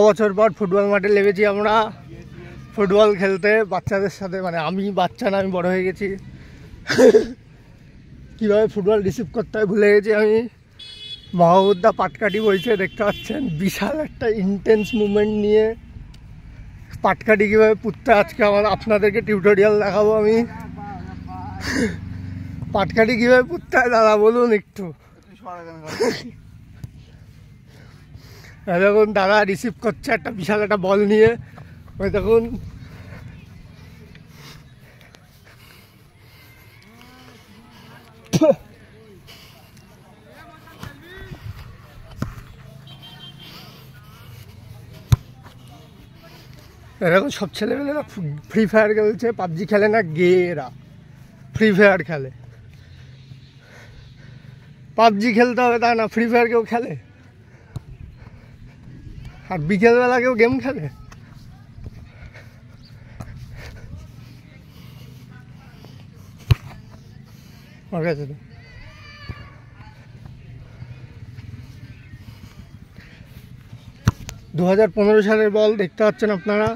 বছর পর ফুটবল মাঠে লেগেছি আমরা ফুটবল খেলতে বাচ্চাদের সাথে। মানে আমি বাচ্চা না, আমি বড় হয়ে গেছি। কীভাবে ফুটবল রিসিভ করতে হয় ভুলে গেছি আমি। মহাবুদ্ধা পাটকাঠি বইছে, দেখতে পাচ্ছেন বিশাল একটা ইন্টেন্স মুভমেন্ট নিয়ে পাটকাঠি কীভাবে পুঁততে আজকে আপনাদেরকে টিউটোরিয়াল দেখাবো আমি। পাটকাঠি কীভাবে পুঁততে হয় দাদা বলুন একটু। দেখুন দাদা রিসিভ করছে একটা বিশাল একটা বল নিয়ে, ওই দেখুন। এরকম সব ছেলেমেয়েরা ফ্রি ফায়ার খেলছে, পাবজি খেলে না, গেরা ফ্রি ফায়ার খেলে। পাবজি খেলতে হবে তা না, ফ্রি ফায়ার কেউ খেলে? আর বিকেলবেলা কেউ গেম খেলে? আমার কাছে 2015 সালের বল দেখতে পাচ্ছেন আপনারা।